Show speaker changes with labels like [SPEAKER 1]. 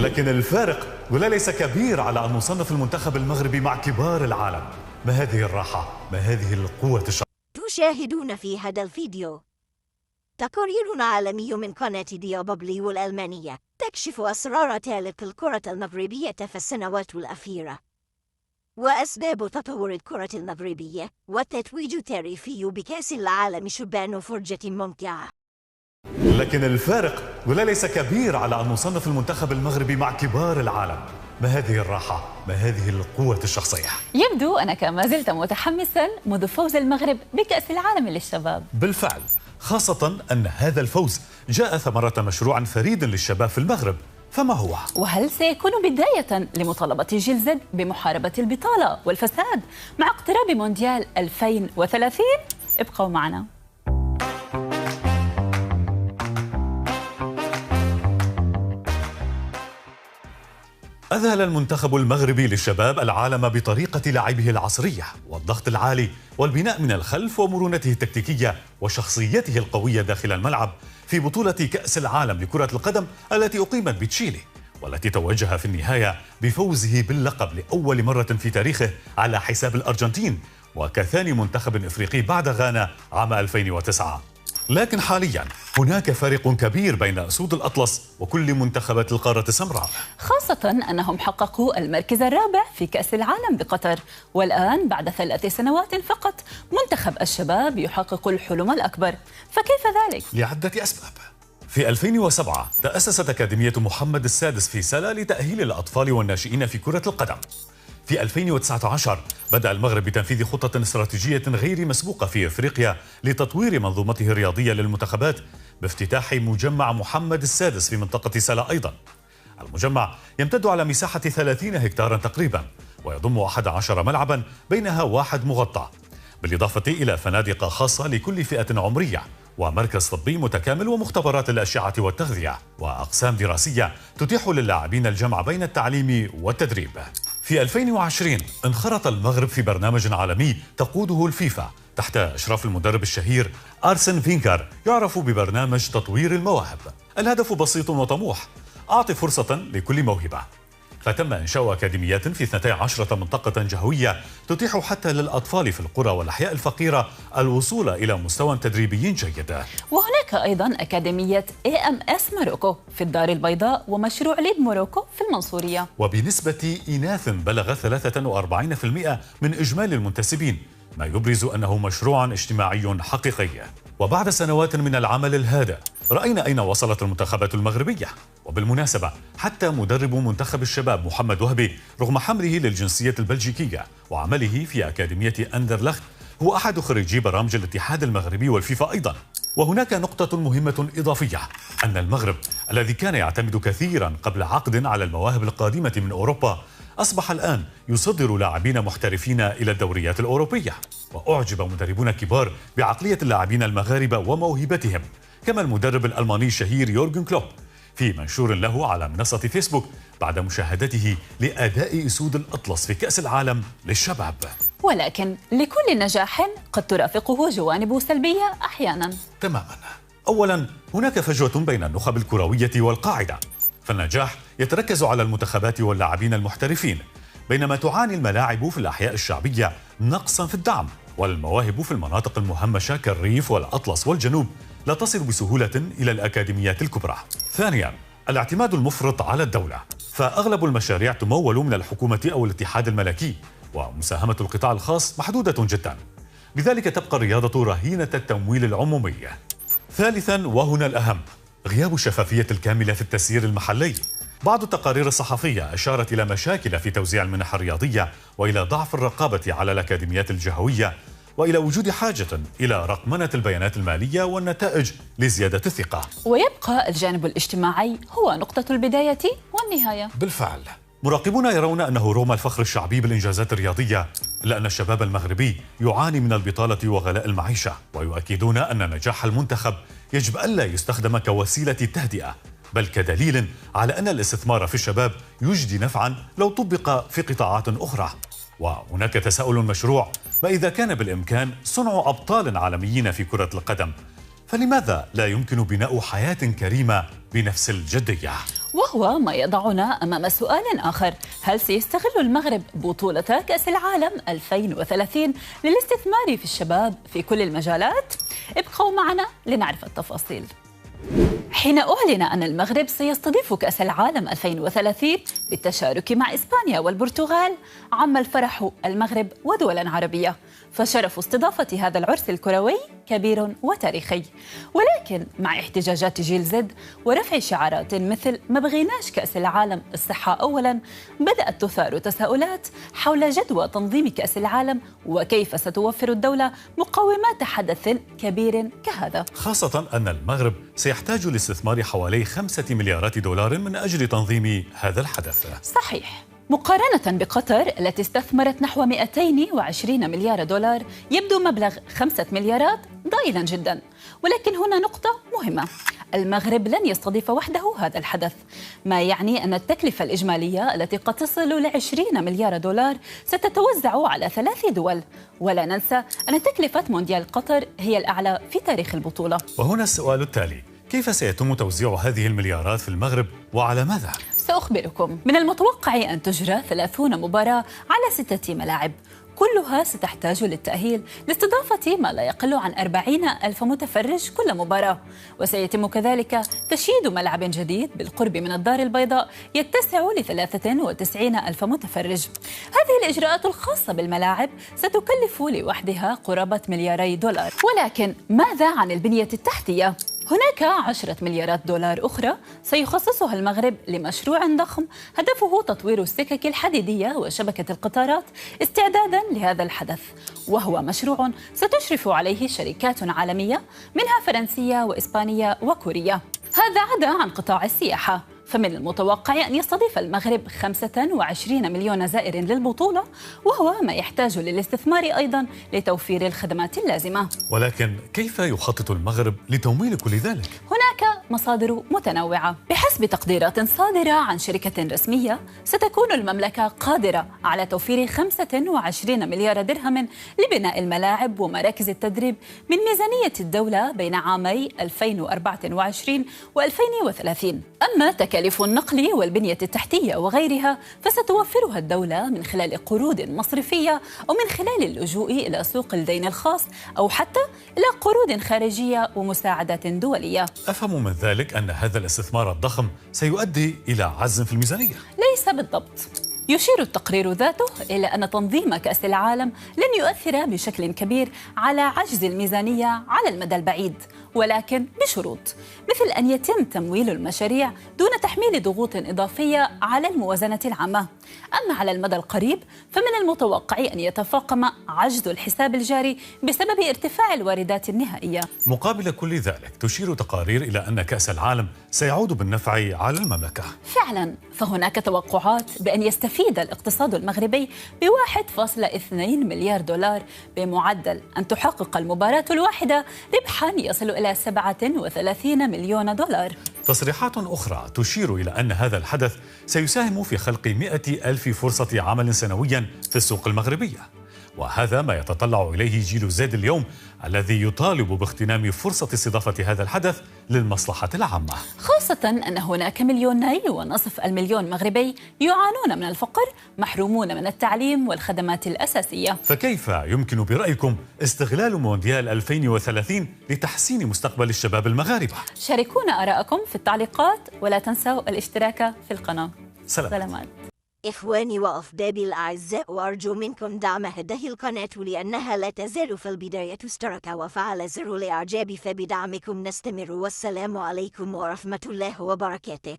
[SPEAKER 1] لكن الفارق ولا ليس كبير على أن نصنف المنتخب المغربي مع كبار العالم. ما هذه الراحة؟ ما هذه القوة
[SPEAKER 2] تشاهدون في هذا الفيديو تقرير عالمي من قناة ديابابليو الألمانية تكشف أسرار تالق الكرة المغربية في السنوات الأخيرة وأسباب تطور الكرة المغربية والتتويج التاريخي بكأس العالم شبان فرجة ممتعة.
[SPEAKER 1] لكن الفارق ولا ليس كبير على أن نصنف المنتخب المغربي مع كبار العالم. ما هذه الراحة؟ ما هذه القوة الشخصية؟
[SPEAKER 3] يبدو أنك ما زلت متحمسا منذ فوز المغرب بكأس العالم للشباب.
[SPEAKER 1] بالفعل، خاصة أن هذا الفوز جاء ثمرة مشروع فريد للشباب في المغرب. فما هو؟
[SPEAKER 3] وهل سيكون بداية لمطالبة جيل زد بمحاربة البطالة والفساد مع اقتراب مونديال 2030؟ ابقوا معنا.
[SPEAKER 1] أذهل المنتخب المغربي للشباب العالم بطريقة لعبه العصرية والضغط العالي والبناء من الخلف ومرونته التكتيكية وشخصيته القوية داخل الملعب في بطولة كأس العالم لكرة القدم التي أقيمت بتشيلي، والتي توجه في النهاية بفوزه باللقب لأول مرة في تاريخه على حساب الأرجنتين، وكثاني منتخب إفريقي بعد غانا عام 2009. لكن حاليا هناك فرق كبير بين أسود الأطلس وكل منتخبات القارة السمراء،
[SPEAKER 3] خاصة أنهم حققوا المركز الرابع في كأس العالم بقطر، والآن بعد 3 سنوات فقط منتخب الشباب يحقق الحلم الأكبر. فكيف ذلك؟
[SPEAKER 1] لعدة أسباب. في 2007 تأسست أكاديمية محمد السادس في سلا لتأهيل الأطفال والناشئين في كرة القدم. في 2019 بدأ المغرب بتنفيذ خطة استراتيجية غير مسبوقة في أفريقيا لتطوير منظومته الرياضية للمنتخبات بافتتاح مجمع محمد السادس في منطقة سلا أيضا. المجمع يمتد على مساحة 30 هكتارا تقريبا ويضم 11 ملعبا بينها 1 مغطى، بالإضافة إلى فنادق خاصة لكل فئة عمرية ومركز طبي متكامل ومختبرات الأشعة والتغذية وأقسام دراسية تتيح للاعبين الجمع بين التعليم والتدريب. في 2020 انخرط المغرب في برنامج عالمي تقوده الفيفا تحت إشراف المدرب الشهير أرسن فينغر يعرف ببرنامج تطوير المواهب. الهدف بسيط وطموح: أعطي فرصة لكل موهبة. فتم إنشاء أكاديميات في 12 منطقة جهوية تتيح حتى للأطفال في القرى والأحياء الفقيرة الوصول إلى مستوى تدريبي جيد.
[SPEAKER 3] وهناك أيضا أكاديمية AMS موروكو في الدار البيضاء ومشروع ليد موروكو في المنصورية،
[SPEAKER 1] وبنسبة إناث بلغ 43% من إجمالي المنتسبين، ما يبرز أنه مشروع اجتماعي حقيقي. وبعد سنوات من العمل الهادئ رأينا أين وصلت المنتخبات المغربية. وبالمناسبة حتى مدرب منتخب الشباب محمد وهبي رغم حمله للجنسية البلجيكية وعمله في أكاديمية أندرلخت هو أحد خريجي برامج الاتحاد المغربي والفيفا أيضا. وهناك نقطة مهمة إضافية: أن المغرب الذي كان يعتمد كثيرا قبل عقد على المواهب القادمة من أوروبا أصبح الآن يصدر لاعبين محترفين إلى الدوريات الأوروبية. وأعجب مدربون كبار بعقلية اللاعبين المغاربة وموهبتهم، كما المدرب الألماني الشهير يورجن كلوب في منشور له على منصة فيسبوك بعد مشاهدته لأداء أسود الأطلس في كأس العالم للشباب.
[SPEAKER 3] ولكن لكل نجاح قد ترافقه جوانب سلبية أحيانا.
[SPEAKER 1] تماما. أولا، هناك فجوة بين النخب الكروية والقاعدة، فالنجاح يتركز على المنتخبات واللاعبين المحترفين، بينما تعاني الملاعب في الأحياء الشعبية نقصا في الدعم، والمواهب في المناطق المهمشة كالريف والأطلس والجنوب لا تصل بسهولة إلى الأكاديميات الكبرى. ثانيا، الاعتماد المفرط على الدولة، فأغلب المشاريع تمول من الحكومة أو الاتحاد الملكي، ومساهمة القطاع الخاص محدودة جدا، لذلك تبقى الرياضة رهينة التمويل العمومي. ثالثا وهنا الأهم، غياب الشفافية الكاملة في التسيير المحلي. بعض التقارير الصحفية أشارت إلى مشاكل في توزيع المنح الرياضية وإلى ضعف الرقابة على الأكاديميات الجهوية وإلى وجود حاجة إلى رقمنة البيانات المالية والنتائج لزيادة الثقة.
[SPEAKER 3] ويبقى الجانب الاجتماعي هو نقطة البداية والنهاية.
[SPEAKER 1] بالفعل، مراقبون يرون أنه رغم الفخر الشعبي بالإنجازات الرياضية إلا أن الشباب المغربي يعاني من البطالة وغلاء المعيشة، ويؤكدون أن نجاح المنتخب يجب ألا يستخدم كوسيلة تهدئة، بل كدليل على أن الاستثمار في الشباب يجدي نفعا لو طبق في قطاعات أخرى. وهناك تساؤل مشروع: ما إذا كان بالإمكان صنع أبطال عالميين في كرة القدم، فلماذا لا يمكن بناء حياة كريمة بنفس الجدية؟
[SPEAKER 3] وهو ما يضعنا أمام سؤال آخر: هل سيستغل المغرب بطولة كأس العالم 2030 للاستثمار في الشباب في كل المجالات؟ ابقوا معنا لنعرف التفاصيل. حين أعلن أن المغرب سيستضيف كأس العالم 2030 بالتشارك مع إسبانيا والبرتغال، عم الفرح المغرب ودولا عربية، فشرف استضافة هذا العرس الكروي كبير وتاريخي. ولكن مع احتجاجات جيل زد ورفع شعارات مثل ما بغيناش كأس العالم، الصحة أولا، بدأت تثار تساؤلات حول جدوى تنظيم كأس العالم وكيف ستوفر الدولة مقومات حدث كبير كهذا،
[SPEAKER 1] خاصة أن المغرب سيحتاج لاستثمار حوالي 5 مليارات دولار من أجل تنظيم هذا الحدث.
[SPEAKER 3] صحيح. مقارنة بقطر التي استثمرت نحو 220 مليار دولار، يبدو مبلغ 5 مليارات ضئيلا جدا. ولكن هنا نقطة مهمة: المغرب لن يستضيف وحده هذا الحدث، ما يعني أن التكلفة الإجمالية التي قد تصل ل20 مليار دولار ستتوزع على 3 دول. ولا ننسى أن تكلفة مونديال قطر هي الأعلى في تاريخ البطولة.
[SPEAKER 1] وهنا السؤال التالي: كيف سيتم توزيع هذه المليارات في المغرب وعلى ماذا؟
[SPEAKER 3] سأخبركم. من المتوقع أن تجرى 30 مباراة على 6 ملاعب، كلها ستحتاج للتأهيل لاستضافة ما لا يقل عن 40 ألف متفرج كل مباراة. وسيتم كذلك تشييد ملعب جديد بالقرب من الدار البيضاء يتسع ل93 ألف متفرج. هذه الإجراءات الخاصة بالملاعب ستكلف لوحدها قرابة ملياري دولار. ولكن ماذا عن البنية التحتية؟ هناك 10 مليارات دولار أخرى سيخصصها المغرب لمشروع ضخم هدفه تطوير السكك الحديدية وشبكة القطارات استعدادا لهذا الحدث، وهو مشروع ستشرف عليه شركات عالمية منها فرنسية وإسبانية وكوريا. هذا عدا عن قطاع السياحة، فمن المتوقع أن يستضيف المغرب 25 مليون زائر للبطولة، وهو ما يحتاج للاستثمار أيضا لتوفير الخدمات اللازمة.
[SPEAKER 1] ولكن كيف يخطط المغرب لتمويل كل ذلك؟
[SPEAKER 3] هناك مصادر متنوعة. بحسب تقديرات صادرة عن شركة رسمية، ستكون المملكة قادرة على توفير 25 مليار درهم لبناء الملاعب ومراكز التدريب من ميزانية الدولة بين عامي 2024 و2030. أما تكاليف النقل والبنية التحتية وغيرها فستوفرها الدولة من خلال قروض مصرفية أو من خلال اللجوء إلى سوق الدين الخاص أو حتى إلى قروض خارجية ومساعدات دولية.
[SPEAKER 1] أفهم من ذلك أن هذا الاستثمار الضخم سيؤدي إلى عجز في الميزانية؟
[SPEAKER 3] ليس بالضبط. يشير التقرير ذاته إلى أن تنظيم كأس العالم لن يؤثر بشكل كبير على عجز الميزانية على المدى البعيد، ولكن بشروط، مثل أن يتم تمويل المشاريع دون تحميل ضغوط إضافية على الموازنة العامة. أما على المدى القريب فمن المتوقع أن يتفاقم عجز الحساب الجاري بسبب ارتفاع الواردات النهائية.
[SPEAKER 1] مقابل كل ذلك تشير تقارير إلى أن كأس العالم سيعود بالنفع على المملكة.
[SPEAKER 3] فعلا، فهناك توقعات بأن يستفيد الاقتصاد المغربي ب1.2 مليار دولار، بمعدل أن تحقق المباراة الواحدة ربحا يصل إلى 37 مليون دولار.
[SPEAKER 1] تصريحات أخرى تشير إلى أن هذا الحدث سيساهم في خلق 100 ألف فرصة عمل سنويا في السوق المغربية، وهذا ما يتطلع إليه جيل زد اليوم الذي يطالب باغتنام فرصة استضافة هذا الحدث للمصلحة العامة،
[SPEAKER 3] خاصة أن هناك 2.5 مليون مغربي يعانون من الفقر، محرومون من التعليم والخدمات الأساسية.
[SPEAKER 1] فكيف يمكن برأيكم استغلال مونديال 2030 لتحسين مستقبل الشباب المغاربة؟
[SPEAKER 3] شاركونا آراءكم في التعليقات، ولا تنسوا الاشتراك في القناة. سلامات.
[SPEAKER 2] إخواني وأفضابي الأعزاء، وأرجو منكم دعم هذه القناة لأنها لا تزال في البداية. اشترك وفعل زر الإعجاب، فبدعمكم نستمر. والسلام عليكم ورحمة الله وبركاته.